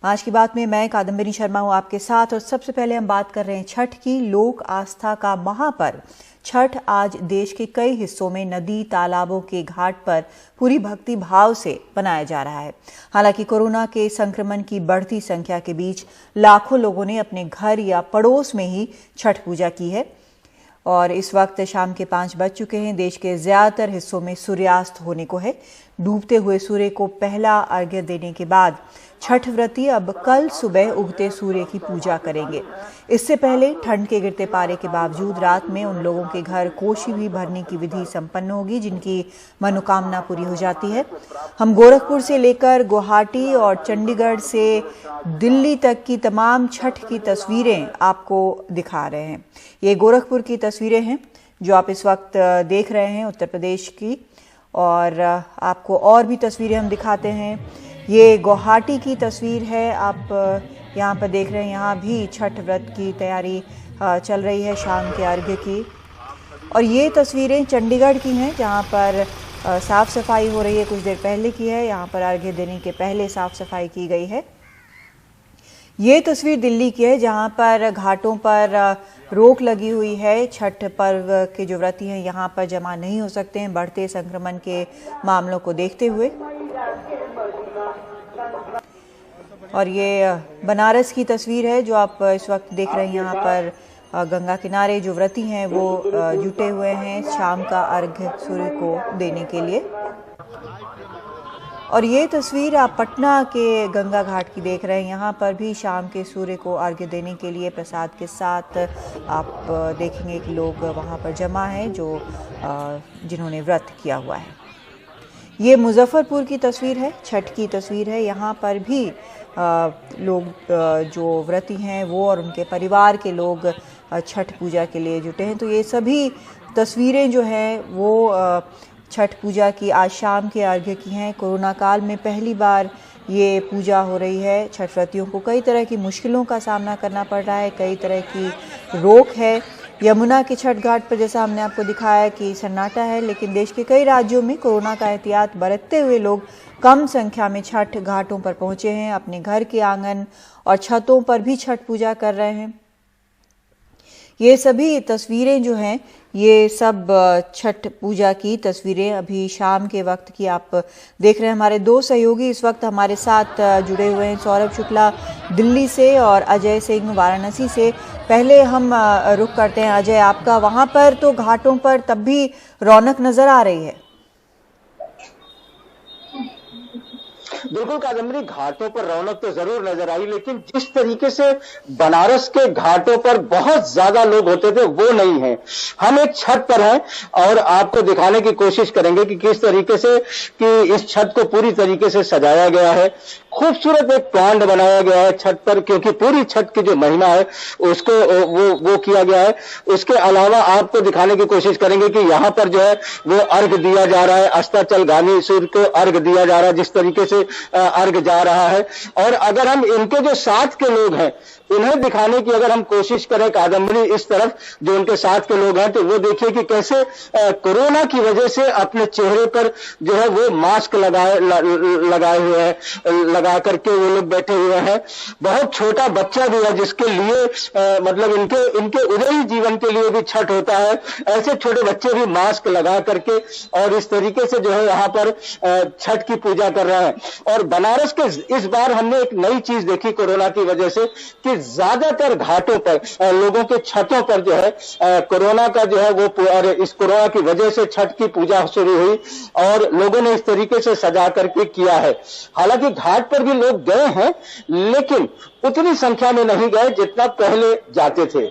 आज की बात में मैं कादम्बिनी शर्मा हूं आपके साथ और सबसे पहले हम बात कर रहे हैं छठ की। लोक आस्था का महापर्व छठ आज देश के कई हिस्सों में नदी तालाबों के घाट पर पूरी भक्ति भाव से मनाया जा रहा है। हालांकि कोरोना के संक्रमण की बढ़ती संख्या के बीच लाखों लोगों ने अपने घर या पड़ोस में ही छठ पूजा की है और इस वक्त शाम के 5 बज चुके हैं। देश के ज्यादातर हिस्सों में सूर्यास्त होने को है। डूबते हुए सूर्य को पहला अर्घ्य देने के बाद छठ व्रती अब कल सुबह उगते सूर्य की पूजा करेंगे। इससे पहले ठंड के गिरते पारे के बावजूद रात में उन लोगों के घर कोशी भी भरने की विधि संपन्न होगी जिनकी मनोकामना पूरी हो जाती है। हम गोरखपुर से लेकर गुवाहाटी और चंडीगढ़ से दिल्ली तक की तमाम छठ की तस्वीरें आपको दिखा रहे हैं। ये गोरखपुर की तस्वीरें हैं जो आप इस वक्त देख रहे हैं उत्तर प्रदेश की, और आपको और भी तस्वीरें हम दिखाते हैं। ये गुवाहाटी की तस्वीर है, आप यहाँ पर देख रहे हैं। यहाँ भी छठ व्रत की तैयारी चल रही है शाम के अर्घ्य की। और ये तस्वीरें चंडीगढ़ की हैं जहाँ पर साफ सफाई हो रही है, कुछ देर पहले की है। यहाँ पर अर्घ्य देने के पहले साफ सफाई की गई है। ये तस्वीर दिल्ली की है जहाँ पर घाटों पर रोक लगी हुई है। छठ पर्व के जो व्रती हैं यहाँ पर जमा नहीं हो सकते हैं बढ़ते संक्रमण के मामलों को देखते हुए। और ये बनारस की तस्वीर है जो आप इस वक्त देख रहे हैं। यहाँ पर गंगा किनारे जो व्रती हैं वो जुटे हुए हैं शाम का अर्घ्य सूर्य को देने के लिए। और ये तस्वीर आप पटना के गंगा घाट की देख रहे हैं। यहाँ पर भी शाम के सूर्य को अर्घ्य देने के लिए प्रसाद के साथ आप देखेंगे कि लोग वहाँ पर जमा हैं जो जिन्होंने व्रत किया हुआ है। ये मुजफ्फरपुर की तस्वीर है, छठ की तस्वीर है। यहाँ पर भी लोग जो व्रती हैं वो और उनके परिवार के लोग छठ पूजा के लिए जुटे हैं। तो ये सभी तस्वीरें जो हैं वो छठ पूजा की आज शाम के अर्घ्य की हैं। कोरोना काल में पहली बार ये पूजा हो रही है। छठ व्रतियों को कई तरह की मुश्किलों का सामना करना पड़ रहा है, कई तरह की रोक है। यमुना के छठ घाट पर जैसा हमने आपको दिखाया कि सन्नाटा है, लेकिन देश के कई राज्यों में कोरोना का एहतियात बरतते हुए लोग कम संख्या में छठ घाटों पर पहुंचे हैं। अपने घर के आंगन और छतों पर भी छठ पूजा कर रहे हैं। ये सभी तस्वीरें जो हैं ये सब छठ पूजा की तस्वीरें अभी शाम के वक्त की आप देख रहे हैं। हमारे दो सहयोगी इस वक्त हमारे साथ जुड़े हुए हैं, सौरभ शुक्ला दिल्ली से और अजय सिंह वाराणसी से। पहले हम रुख करते हैं अजय आपका। वहां पर तो घाटों पर तब भी रौनक नजर आ रही है। बिल्कुल कादम्बरी, घाटों पर रौनक तो जरूर नजर आई, लेकिन जिस तरीके से बनारस के घाटों पर बहुत ज्यादा लोग होते थे वो नहीं है। हम एक छत पर हैं और आपको दिखाने की कोशिश करेंगे कि किस तरीके से कि इस छत को पूरी तरीके से सजाया गया है। खूबसूरत एक प्लांट बनाया गया है छत पर, क्योंकि पूरी छत की जो महिमा है उसको वो किया गया है। उसके अलावा आपको दिखाने की कोशिश करेंगे कि यहाँ पर जो है वो अर्घ दिया जा रहा है, अस्ताचलगामी सूर्य को अर्घ दिया जा रहा है, जिस तरीके से अर्घ जा रहा है। और अगर हम इनके जो साथ के लोग हैं उन्हें दिखाने की अगर हम कोशिश करें कादम्बरी, इस तरफ जो उनके साथ के लोग हैं, तो वो देखिए कि कैसे कोरोना की वजह से अपने चेहरे पर जो है वो मास्क लगाए हुए हैं, लगा करके वो लोग बैठे हुए हैं। बहुत छोटा बच्चा भी है जिसके लिए मतलब इनके उदयी जीवन के लिए भी छठ होता है। ऐसे छोटे बच्चे भी मास्क लगा करके और इस तरीके से जो है यहाँ पर छठ की पूजा कर रहे हैं। और बनारस के इस बार हमने एक नई चीज देखी कोरोना की वजह से कि ज्यादातर घाटों पर लोगों के छतों पर जो है कोरोना का जो है वो, और इस कोरोना की वजह से छठ की पूजा शुरू हुई और लोगों ने इस तरीके से सजा करके किया है। हालांकि घाट पर भी लोग गए हैं लेकिन उतनी संख्या में नहीं गए जितना पहले जाते थे।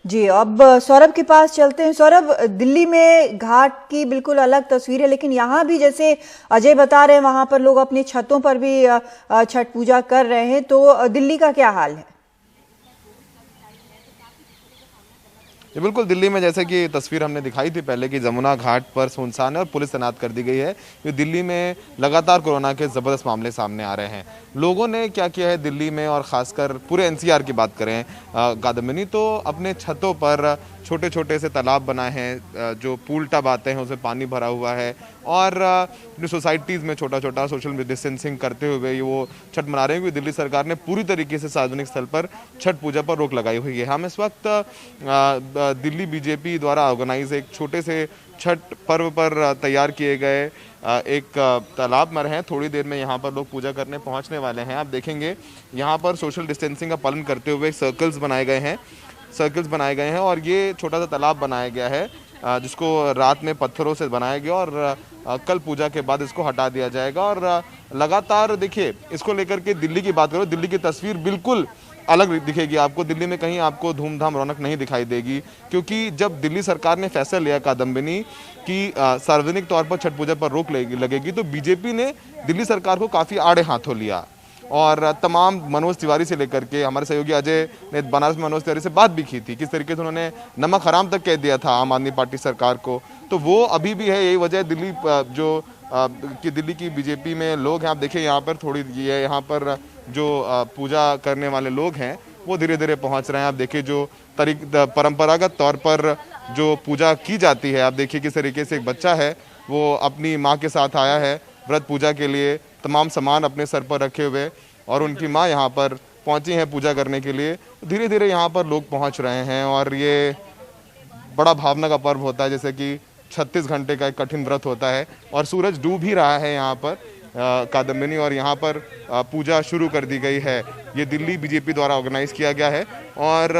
जी, अब सौरभ के पास चलते हैं। सौरभ, दिल्ली में घाट की बिल्कुल अलग तस्वीर है, लेकिन यहाँ भी जैसे अजय बता रहे हैं वहां पर लोग अपनी छतों पर भी छठ पूजा कर रहे हैं, तो दिल्ली का क्या हाल है? ये बिल्कुल दिल्ली में जैसे कि तस्वीर हमने दिखाई थी पहले कि जमुना घाट पर सुनसान है और पुलिस तैनात कर दी गई है। ये दिल्ली में लगातार कोरोना के ज़बरदस्त मामले सामने आ रहे हैं। लोगों ने क्या किया है दिल्ली में, और ख़ासकर पूरे एनसीआर की बात करें कादम्बिनी, तो अपने छतों पर छोटे छोटे से तालाब बनाए हैं, जो पूल टब आते हैं उसमें पानी भरा हुआ है, और जो सोसाइटीज़ में छोटा छोटा सोशल डिस्टेंसिंग करते हुए ये वो छठ मना रहे हैं, क्योंकि दिल्ली सरकार ने पूरी तरीके से सार्वजनिक स्थल पर छठ पूजा पर रोक लगाई हुई है। हम इस वक्त दिल्ली बीजेपी द्वारा ऑर्गेनाइज एक छोटे से छठ पर्व पर तैयार किए गए एक तालाब में हैं। थोड़ी देर में यहाँ पर लोग पूजा करने पहुँचने वाले हैं। आप देखेंगे यहाँ पर सोशल डिस्टेंसिंग का पालन करते हुए सर्कल्स बनाए गए हैं और ये छोटा सा तालाब बनाया गया है, जिसको रात में पत्थरों से बनाया गया और कल पूजा के बाद इसको हटा दिया जाएगा। और लगातार देखिए, इसको लेकर के दिल्ली की बात करो, दिल्ली की तस्वीर बिल्कुल अलग दिखेगी आपको। दिल्ली में कहीं आपको धूमधाम रौनक नहीं दिखाई देगी, क्योंकि जब दिल्ली सरकार ने फैसला लिया कादम्बिनी कि सार्वजनिक तौर पर छठ पूजा पर रोक लगेगी, तो बीजेपी ने दिल्ली सरकार को काफ़ी आड़े हाथों लिया और तमाम मनोज तिवारी से लेकर के हमारे सहयोगी अजय ने बनारस में मनोज तिवारी से बात भी की थी, किस तरीके से उन्होंने नमक हराम तक कह दिया था आम आदमी पार्टी सरकार को। तो वो अभी भी है, यही वजह दिल्ली दिल्ली की बीजेपी में लोग हैं। आप देखिए यहाँ पर थोड़ी ये यहाँ पर जो पूजा करने वाले लोग हैं वो धीरे धीरे पहुँच रहे हैं। आप देखिए जो परंपरागत तौर पर जो पूजा की जाती है, आप देखिए किस तरीके से एक बच्चा है वो अपनी माँ के साथ आया है व्रत पूजा के लिए, तमाम सामान अपने सर पर रखे हुए, और उनकी माँ यहाँ पर पहुँची हैं पूजा करने के लिए। धीरे धीरे यहाँ पर लोग पहुँच रहे हैं और ये बड़ा भावना का पर्व होता है, जैसे कि 36 घंटे का एक कठिन व्रत होता है और सूरज डूब ही रहा है यहाँ पर कादम्बिनी, और यहाँ पर पूजा शुरू कर दी गई है। ये दिल्ली बीजेपी द्वारा ऑर्गेनाइज किया गया है और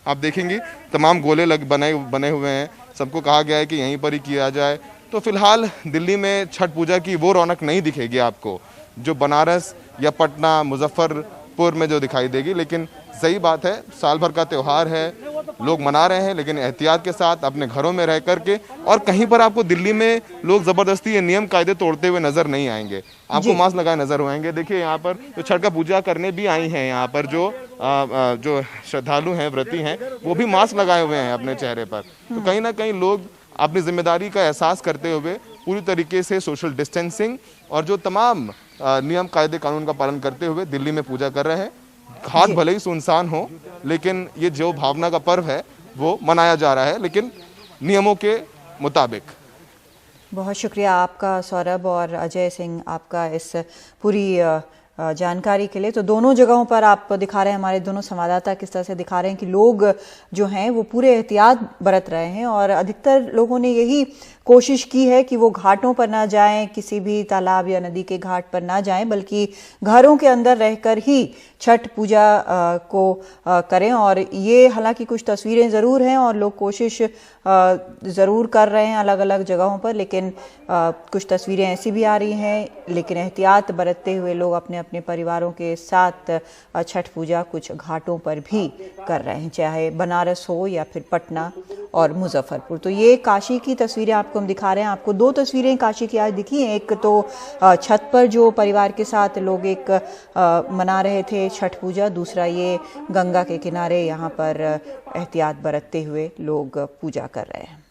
आप देखेंगे तमाम गोले बने हुए हैं। सबको कहा गया है कि यहीं पर ही किया जाए। तो फिलहाल दिल्ली में छठ पूजा की वो रौनक नहीं दिखेगी आपको जो बनारस या पटना, मुजफ्फरपुर में जो दिखाई देगी। लेकिन सही बात है, साल भर का त्यौहार है, लोग मना रहे हैं, लेकिन एहतियात के साथ अपने घरों में रह करके। और कहीं पर आपको दिल्ली में लोग जबरदस्ती ये नियम कायदे तोड़ते हुए नजर नहीं आएंगे, आपको मास्क लगाए नजर आएंगे। देखिए यहाँ पर जो छठ का पूजा करने भी आई हैं, यहाँ पर जो श्रद्धालु हैं, व्रती हैं, वो भी मास्क लगाए हुए हैं अपने चेहरे पर। तो कहीं ना कहीं लोग अपनी जिम्मेदारी का एहसास करते हुए पूरी तरीके से सोशल डिस्टेंसिंग और जो तमाम नियम कायदे कानून का पालन करते हुए दिल्ली में पूजा कर रहे हैं। घाट भले ही सुनसान हो, लेकिन ये जो भावना का पर्व है वो मनाया जा रहा है, लेकिन नियमों के मुताबिक। बहुत शुक्रिया आपका सौरभ और अजय सिंह, आपका इस पूरी जानकारी के लिए। तो दोनों जगहों पर आप दिखा रहे हैं, हमारे दोनों संवाददाता किस तरह से दिखा रहे हैं कि लोग जो हैं वो पूरे एहतियात बरत रहे हैं और अधिकतर लोगों ने यही कोशिश की है कि वो घाटों पर ना जाएं, किसी भी तालाब या नदी के घाट पर ना जाएं, बल्कि घरों के अंदर रहकर ही छठ पूजा को करें। और ये हालांकि कुछ तस्वीरें ज़रूर हैं और लोग कोशिश ज़रूर कर रहे हैं अलग अलग जगहों पर, लेकिन कुछ तस्वीरें ऐसी भी आ रही हैं, लेकिन एहतियात बरतते हुए लोग अपने अपने परिवारों के साथ छठ पूजा कुछ घाटों पर भी कर रहे हैं, चाहे बनारस हो या फिर पटना और मुजफ्फरपुर। तो ये काशी की तस्वीरें आपको हम दिखा रहे हैं। आपको दो तस्वीरें काशी की आज दिखी हैं, एक तो छत पर जो परिवार के साथ लोग एक मना रहे थे छठ पूजा, दूसरा ये गंगा के किनारे यहाँ पर एहतियात बरतते हुए लोग पूजा कर रहे हैं।